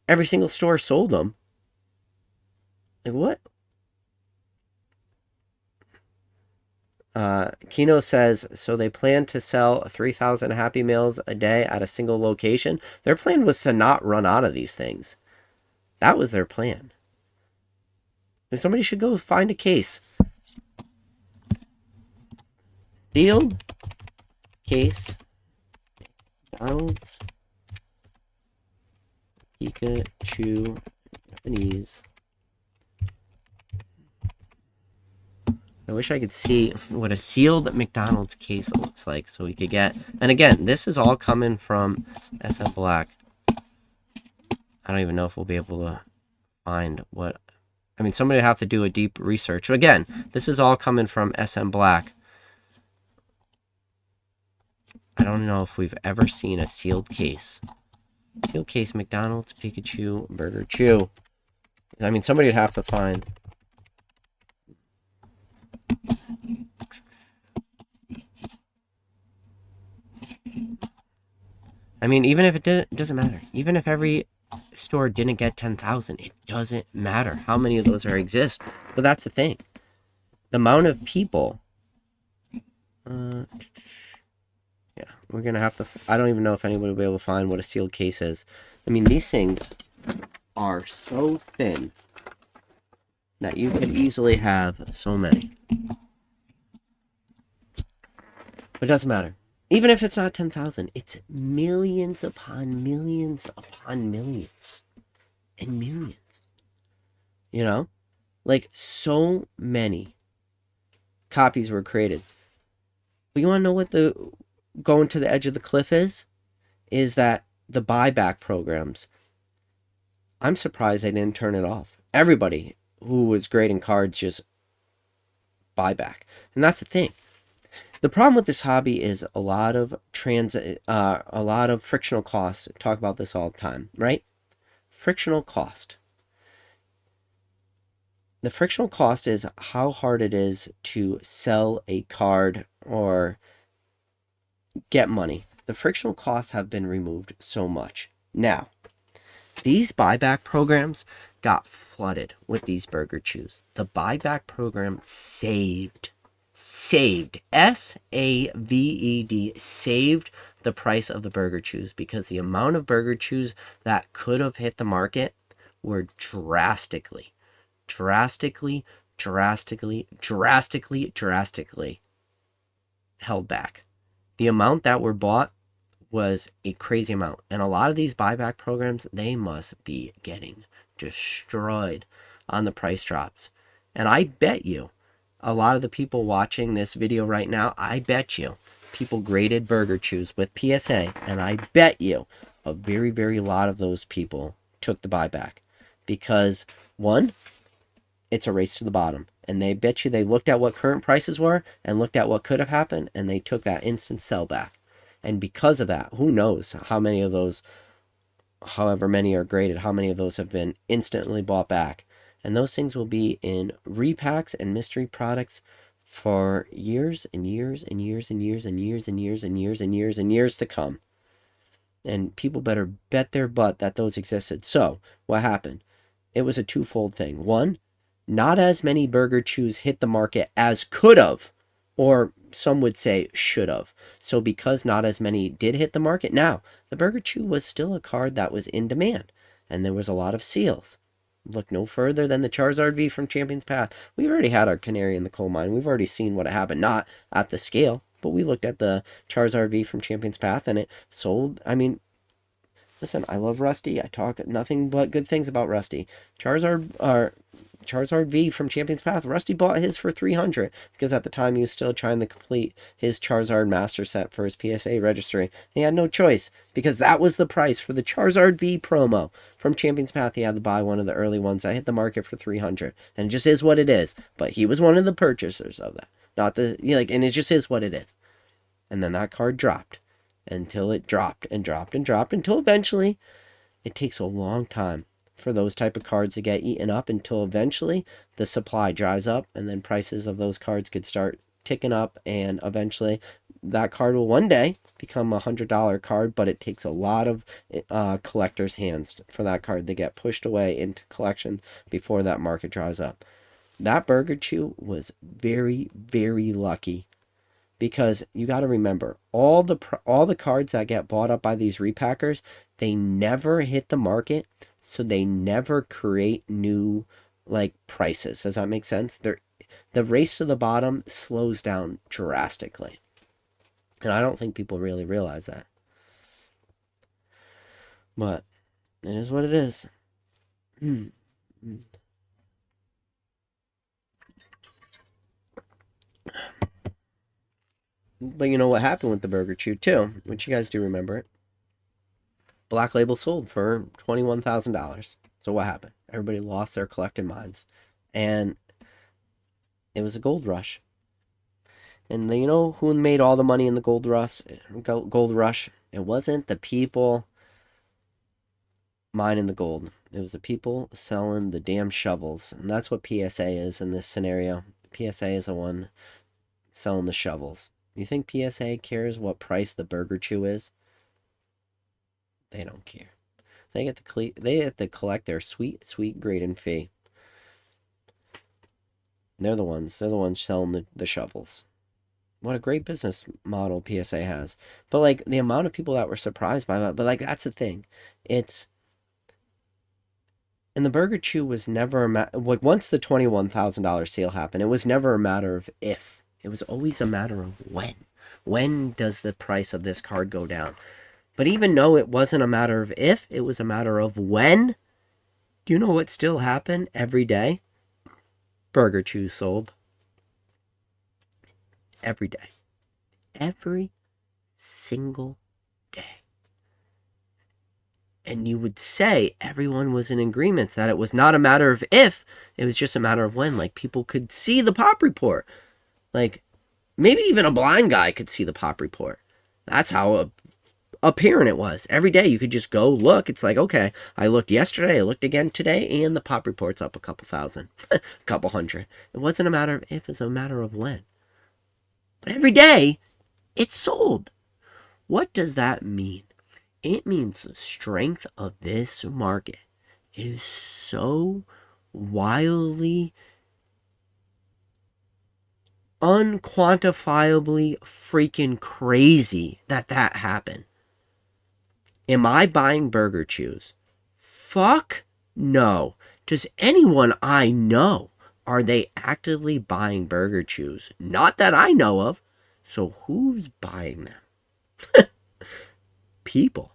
Every single store sold them. Like, what? Kino says, so they plan to sell 3,000 Happy Meals a day at a single location. Their plan was to not run out of these things. That was their plan. And somebody should go find a case. Sealed case. McDonald's. Pikachu. Japanese. I wish I could see what a sealed McDonald's case looks like so we could get... And again, this is all coming from SM Black. I don't even know if we'll be able to find what... I mean, somebody would have to do a deep research. But again, this is all coming from SM Black. I don't know if we've ever seen a sealed case. Sealed case McDonald's, Pikachu, Burger Chew. I mean, somebody would have to find... I mean, even if it doesn't matter. Even if every store didn't get 10,000, it doesn't matter how many of those exist. But that's the thing. The amount of people... yeah, we're going to have to... I don't even know if anybody will be able to find what a sealed case is. I mean, these things are so thin that you could easily have so many. But it doesn't matter. Even if it's not 10,000, it's millions upon millions upon millions. And millions. You know? Like, so many copies were created. But you want to know what the going to the edge of the cliff is? Is that the buyback programs. I'm surprised they didn't turn it off. Everybody who was grading cards just buy back. And that's the thing. The problem with this hobby is a lot of frictional costs. Talk about this all the time, right? Frictional cost. The frictional cost is how hard it is to sell a card or get money. The frictional costs have been removed so much. Now, these buyback programs got flooded with these Burger Chews. The buyback program saved, S-A-V-E-D, saved the price of the Burger Chews because the amount of Burger Chews that could have hit the market were drastically held back. The amount that were bought was a crazy amount. And a lot of these buyback programs, they must be getting destroyed on the price drops. And I bet you, a lot of the people watching this video right now, I bet you, people graded Burger Chews with PSA. And I bet you, a very, very lot of those people took the buyback. Because, one, it's a race to the bottom. And they bet you they looked at what current prices were and looked at what could have happened, and they took that instant sell back. And because of that, who knows how many of those, however many are graded, how many of those have been instantly bought back. And those things will be in repacks and mystery products for years and years and years and years and years and years and years and years and years to come. And people better bet their butt that those existed. So, what happened? It was a twofold thing. One, not as many Burger Chews hit the market as could have, or some would say should have. So because not as many did hit the market, now, the Burger Chew was still a card that was in demand, and there was a lot of seals. Look no further than the Charizard V from Champion's Path. We've already had our canary in the coal mine. We've already seen what happened, not at the scale, but we looked at the Charizard V from Champion's Path, and it sold. I mean, listen, I love Rusty. I talk nothing but good things about Rusty. Charizard V from Champion's Path, Rusty bought his for $300 because at the time he was still trying to complete his Charizard Master Set for his PSA registry. He had no choice because that was the price for the Charizard V promo from Champion's Path. He had to buy one of the early ones that hit the market for $300, and it just is what it is. But he was one of the purchasers of that, not the and it just is what it is. And then that card dropped, until it dropped and dropped and dropped until eventually it takes a long time for those type of cards to get eaten up until eventually the supply dries up and then prices of those cards could start ticking up, and eventually that card will one day become $100 card, but it takes a lot of collectors' hands for that card to get pushed away into collection before that market dries up. That Burger Chew was very, very lucky, because you got to remember all the cards that get bought up by these repackers, they never hit the market, so they never create new like prices. Does that make sense? The race to the bottom slows down drastically, and I don't think people really realize that. But it is what it is. But you know what happened with the Burger Chew too, which you guys do remember it. Black Label sold for $21,000. So what happened? Everybody lost their collecting minds, and it was a gold rush. And you know who made all the money in the gold rush? It wasn't the people mining the gold. It was the people selling the damn shovels, and that's what PSA is in this scenario. PSA is the one selling the shovels. You think PSA cares what price the Burger Chew is? They don't care. They get to collect their sweet grading fee. They're the ones selling the shovels. What a great business model PSA has. But like the amount of people that were surprised by that, but like that's the thing. And the Burger Chew was never like once the $21,000 sale happened, it was never a matter of if. It was always a matter of when. When does the price of this card go down? But even though it wasn't a matter of if, it was a matter of when. Do you know what still happened every day? Burger Chews sold. Every day. Every single day. And you would say everyone was in agreement that it was not a matter of if, it was just a matter of when. Like people could see the pop report. Like maybe even a blind guy could see the pop report. That's how apparent it was. Every day you could just go look. It's like, okay, I looked yesterday, I looked again today, and the pop report's up a couple thousand, a couple hundred. It wasn't a matter of if, it's a matter of when. But every day, it's sold. What does that mean? It means the strength of this market is so wildly, unquantifiably freaking crazy that happened. Am I buying Burger Chews? Fuck no. Does anyone I know, are they actively buying Burger Chews? Not that I know of. So who's buying them? People.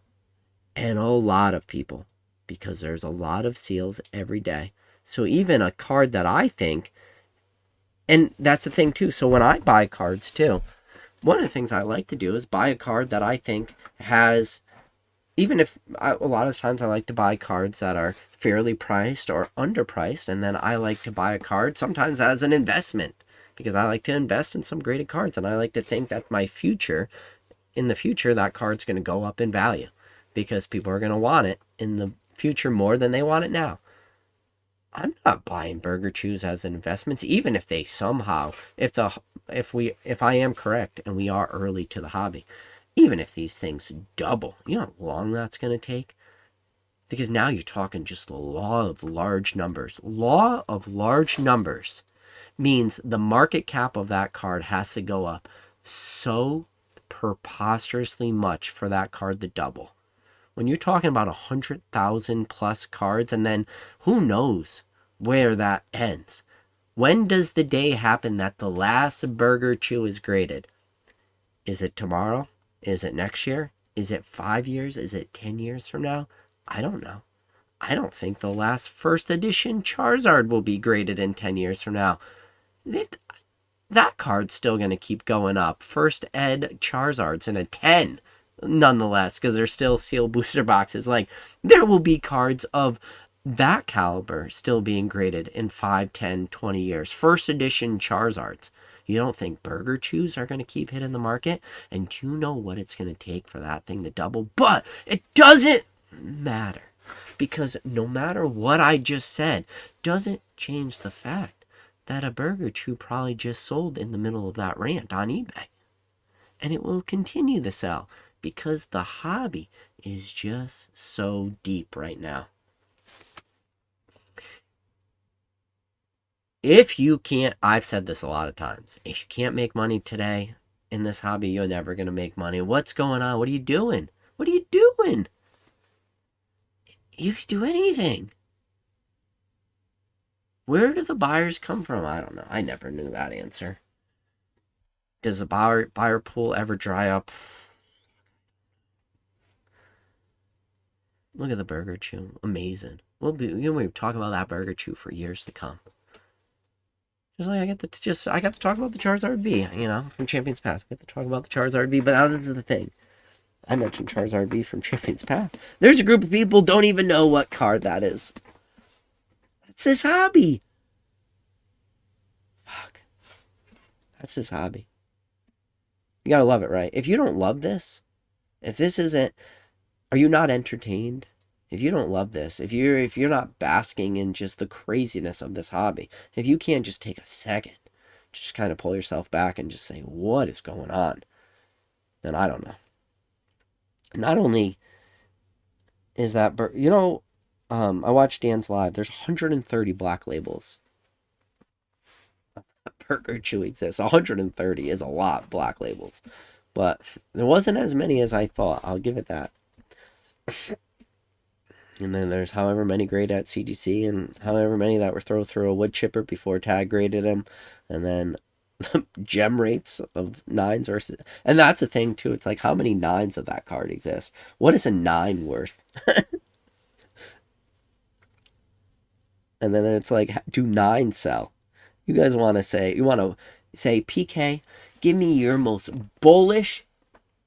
And a lot of people. Because there's a lot of seals every day. So even a card that I think, and that's the thing too, so when I buy cards too, one of the things I like to do is buy a card that I think has, even if a lot of times I like to buy cards that are fairly priced or underpriced, and then I like to buy a card sometimes as an investment, because I like to invest in some graded cards, and I like to think that in the future, that card's going to go up in value, because people are going to want it in the future more than they want it now. I'm not buying Burger Chews as investments, even if they somehow, if I am correct and we are early to the hobby, even if these things double, you know how long that's going to take? Because now you're talking just the law of large numbers. Law of large numbers means the market cap of that card has to go up so preposterously much for that card to double. When you're talking about 100,000 plus cards, and then who knows where that ends. When does the day happen that the last Burger Chew is graded? Is it tomorrow? Is it next year? Is it 5 years? Is it 10 years from now? I don't know. I don't think the last first edition Charizard will be graded in 10 years from now. That card's still going to keep going up. First ed Charizard's in a 10. Nonetheless, because they're still sealed booster boxes. Like, there will be cards of that caliber still being graded in 5, 10, 20 years. First edition Charizards. You don't think Burger Chews are going to keep hitting the market? And do you know what it's going to take for that thing to double? But it doesn't matter. Because no matter what I just said, doesn't change the fact that a Burger Chew probably just sold in the middle of that rant on eBay. And it will continue to sell because the hobby is just so deep right now. If you can't, I've said this a lot of times, if you can't make money today in this hobby, you're never going to make money. What's going on? What are you doing? What are you doing? You could do anything. Where do the buyers come from? I don't know. I never knew that answer. Does the buyer pool ever dry up? Look at the Burger Chew. Amazing. We'll be talking about that Burger Chew for years to come. Just like I got to talk about the Charizard V, from Champions Path. I get to talk about the Charizard V, but now this is the thing. I mentioned Charizard V from Champions Path. There's a group of people don't even know what card that is. That's his hobby. Fuck. That's his hobby. You gotta love it, right? If you don't love this, if this isn't, are you not entertained? If you don't love this, if you're not basking in just the craziness of this hobby, if you can't just take a second, just kind of pull yourself back and just say, what is going on? Then I don't know. Not only is that, I watched Dan's live. There's 130 black labels. Burger Chew exists. 130 is a lot, black labels. But there wasn't as many as I thought. I'll give it that. And then there's however many graded at CGC and however many that were thrown through a wood chipper before tag graded them. And then the gem rates of 9s versus... And that's the thing, too. It's like, how many 9s of that card exist? What is a 9 worth? And then it's like, do 9 sell? You guys want to say, PK, give me your most bullish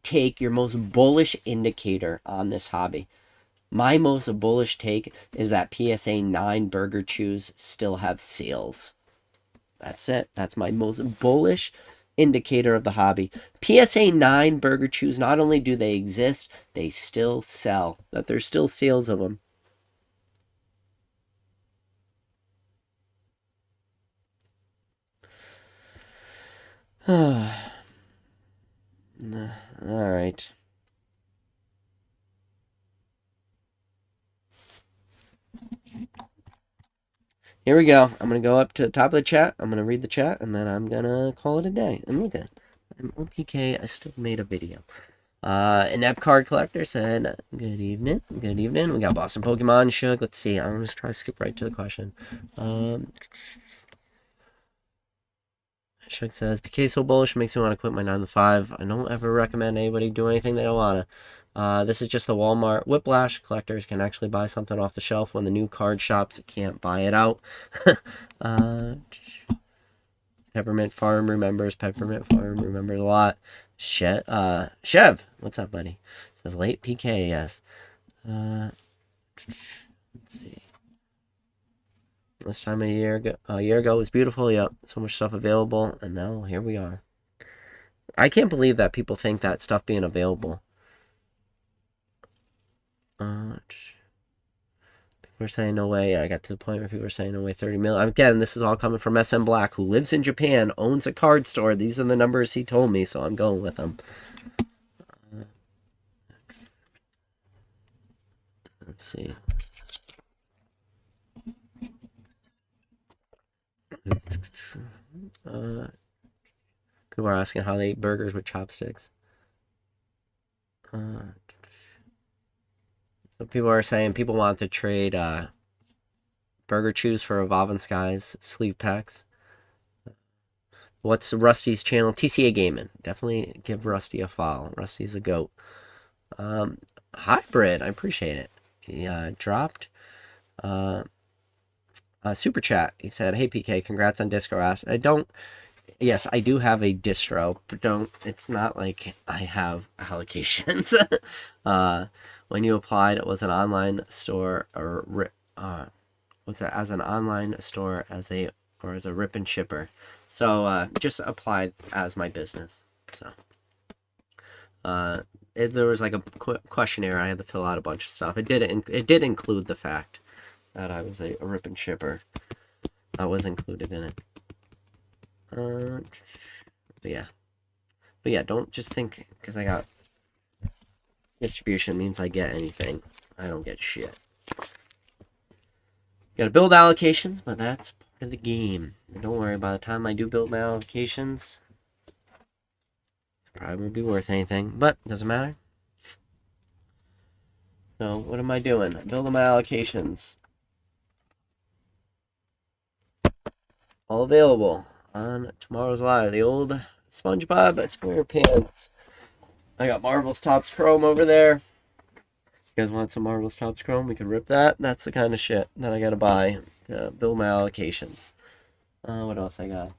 take, your most bullish indicator on this hobby. My most bullish take is that PSA 9 Burger Chews still have sales. That's it. That's my most bullish indicator of the hobby. PSA 9 Burger Chews, not only do they exist, they still sell. That there's still sales of them. All right. Here we go. I'm going to go up to the top of the chat. I'm going to read the chat, and then I'm going to call it a day. And look at it. I'm OPK. I still made a video. An app card collector said, good evening. Good evening. We got Boston Pokemon. Shug. Let's see. I'm going to try to skip right to the question. Shug says, PK so bullish makes me want to quit my 9 to 5. I don't ever recommend anybody do anything they don't want to. This is just a Walmart whiplash. Collectors can actually buy something off the shelf when the new card shops can't buy it out. Peppermint Farm remembers. Peppermint Farm remembers a lot. Chev, what's up, buddy? Says late PK, yes. Let's see. This time a year ago was beautiful. Yep, so much stuff available, and now here we are. I can't believe that people think that stuff being available. People are saying no way. I got to the point where people are saying no way. 30 million. Again, this is all coming from SM Black, who lives in Japan, owns a card store. These are the numbers he told me, so I'm going with them. Let's see. People are asking how they eat burgers with chopsticks. So people are saying people want to trade Burger Chews for Evolving Skies sleeve packs. What's Rusty's channel? TCA Gaming. Definitely give Rusty a follow. Rusty's a goat. Hybrid, I appreciate it. He dropped super chat. He said, "Hey PK, congrats on distro." Yes, I do have a distro, but it's not like I have allocations. When you applied, it was an online store what's that, as an online store, as a rip and shipper. So just applied as my business. So there was like a questionnaire I had to fill out a bunch of stuff. It did include the fact that I was a rip and shipper. That was included in it. But yeah, don't just think because I got distribution means I get anything. I don't get shit. Gotta build allocations, but that's part of the game. And don't worry, by the time I do build my allocations, it probably won't be worth anything, but it doesn't matter. So, what am I doing? I'm building my allocations. All available on tomorrow's live. The old SpongeBob SquarePants. I got Marvel's Topps Chrome over there. If you guys want some Marvel's Topps Chrome, we can rip that. That's the kind of shit that I gotta buy to build my allocations. What else I got?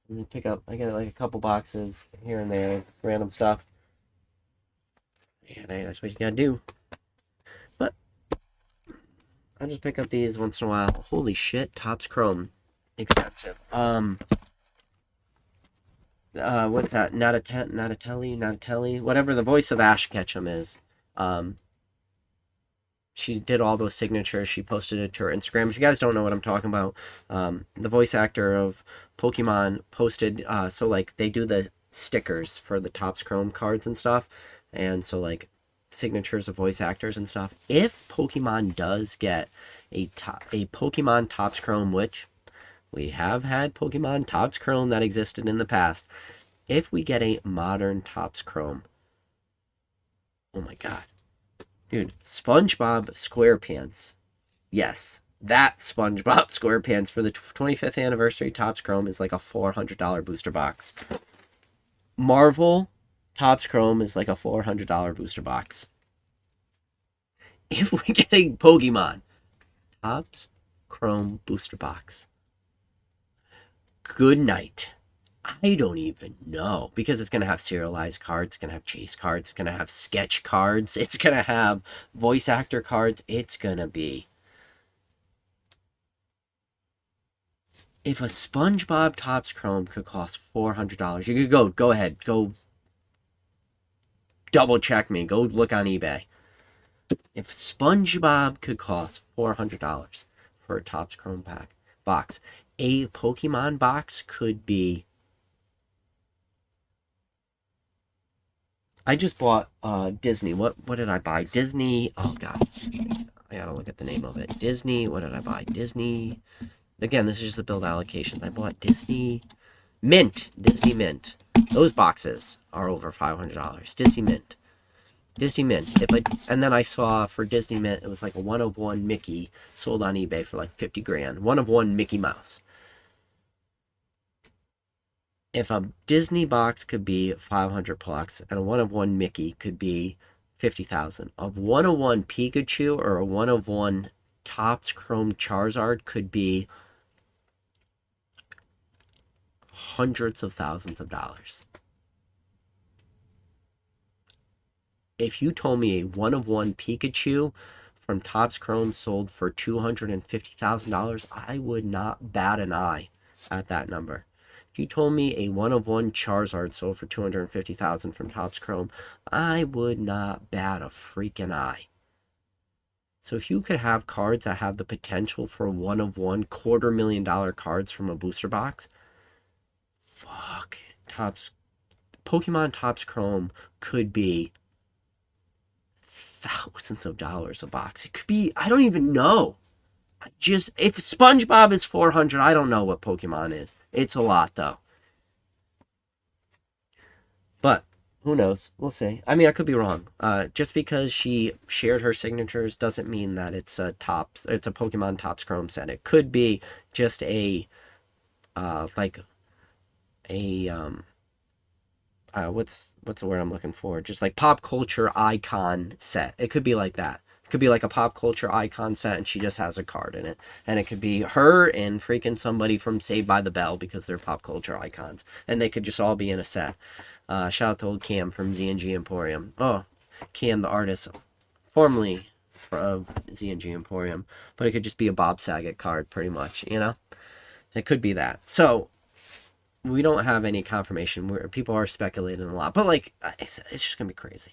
Let me pick up. I got like a couple boxes here and there, random stuff. Yeah, that's what you gotta do. But I just pick up these once in a while. Holy shit, Topps Chrome, expensive. What's that? Natatelli, whatever the voice of Ash Ketchum is. She did all those signatures. She posted it to her Instagram. If you guys don't know what I'm talking about, the voice actor of Pokemon posted, so like they do the stickers for the Topps Chrome cards and stuff, and so like signatures of voice actors and stuff. If Pokemon does get a Pokemon Topps Chrome, which we have had Pokemon Topps Chrome that existed in the past, if we get a modern Topps Chrome, oh my god. Dude, SpongeBob SquarePants. Yes, that SpongeBob SquarePants for the 25th anniversary Topps Chrome is like a $400 booster box. Marvel Topps Chrome is like a $400 booster box. If we get a Pokemon Topps Chrome booster box, good night. I don't even know, because it's going to have serialized cards, it's going to have chase cards, it's going to have sketch cards, it's going to have voice actor cards, it's going to be... If a SpongeBob Topps Chrome could cost $400, you could go ahead, go double check me, go look on eBay. If SpongeBob could cost $400 for a Topps Chrome box, a Pokemon box could be... I just bought Disney. What did I buy? Disney. Oh god, I gotta look at the name of it. Disney. What did I buy? Disney. Again, this is just the build allocations. I bought Disney Mint. Disney Mint. Those boxes are over $500. Disney Mint. Disney Mint. And then I saw for Disney Mint, it was like a 1/1 Mickey sold on eBay for like 50 grand. 1/1 Mickey Mouse. If a Disney box could be 500 plus and a 1/1 Mickey could be 50,000, a 1/1 Pikachu or a 1/1 Topps Chrome Charizard could be hundreds of thousands of dollars. If you told me a 1/1 Pikachu from Topps Chrome sold for $250,000, I would not bat an eye at that number. If you told me a 1/1 Charizard sold for $250,000 from Topps Chrome, I would not bat a freaking eye. So if you could have cards that have the potential for 1/1 $250,000 cards from a booster box, fuck, Pokemon Topps Chrome could be thousands of dollars a box. It could be, I don't even know. If SpongeBob is 400, I don't know what Pokemon is. It's a lot, though. But, who knows? We'll see. I mean, I could be wrong. Just because she shared her signatures doesn't mean that it's a Pokemon Topps Chrome set. It could be just what's the word I'm looking for? Just like pop culture icon set. It could be like that. It could be like a pop culture icon set and she just has a card in it. And it could be her and freaking somebody from Saved by the Bell because they're pop culture icons. And they could just all be in a set. Shout out to old Cam from Z&G Emporium. Oh, Cam the artist, formerly of ZNG Emporium, but it could just be a Bob Saget card, pretty much, you know? It could be that. So, we don't have any confirmation. Where people are speculating a lot, but like it's just gonna be crazy.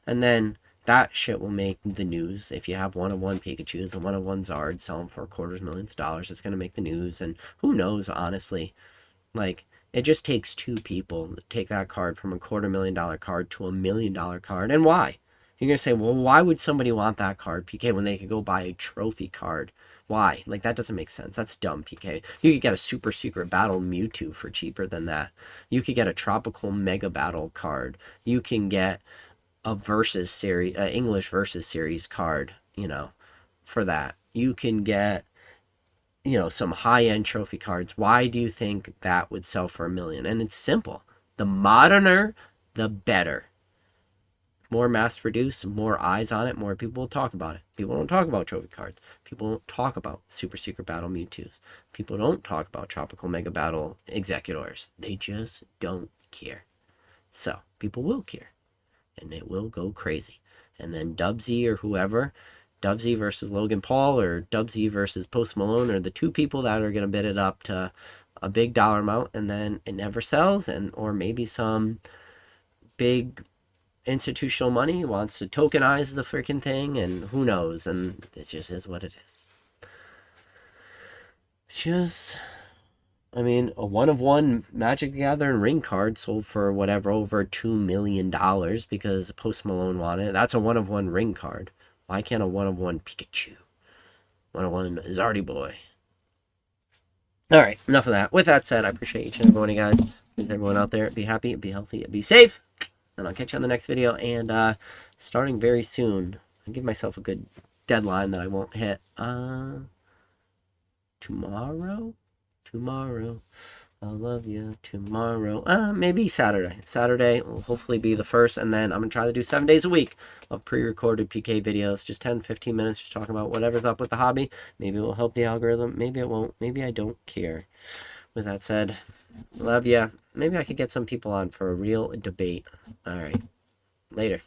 And then that shit will make the news. If you have one-of-one Pikachus and one-of-one Zards selling for $250,000, it's gonna make the news. And who knows, honestly, like it just takes two people to take that card from a $250,000 card to $1 million card. And why? You're gonna say, well, why would somebody want that card, PK, when they could go buy a trophy card? Why? Like, that doesn't make sense. That's dumb, PK. You could get a Super Secret Battle Mewtwo for cheaper than that. You could get a Tropical Mega Battle card. You can get a Versus Series, English Versus Series card, you know, for that. You can get, you know, some high-end trophy cards. Why do you think that would sell for $1 million? And it's simple. The moderner, the better. More mass produced, more eyes on it, more people will talk about it. People don't talk about trophy cards. People don't talk about Super Secret Battle Mewtwo's. People don't talk about Tropical Mega Battle Executors. They just don't care. So, people will care. And it will go crazy. And then Dubsy or whoever, Dubsy versus Logan Paul or Dubsy versus Post Malone are the two people that are going to bid it up to a big dollar amount, and then it never sells. And or maybe some big institutional money wants to tokenize the freaking thing, and who knows, and it just is what it is. Just, I mean, a one-of-one Magic the Gathering ring card sold for whatever, over $2 million because Post Malone wanted it. That's a one-of-one ring card. Why can't a one-of-one Pikachu? One-of-one Zardy Boy. Alright, enough of that. With that said, I appreciate each and every one of you guys. Everyone out there, be happy, be healthy, and be safe. And I'll catch you on the next video. And starting very soon, I'll give myself a good deadline that I won't hit. Tomorrow? I'll love you tomorrow. Maybe Saturday. Saturday will hopefully be the first. And then I'm going to try to do 7 days a week of pre-recorded PK videos. Just 10, 15 minutes just talking about whatever's up with the hobby. Maybe it will help the algorithm. Maybe it won't. Maybe I don't care. With that said, love ya. Maybe I could get some people on for a real debate. All right. Later.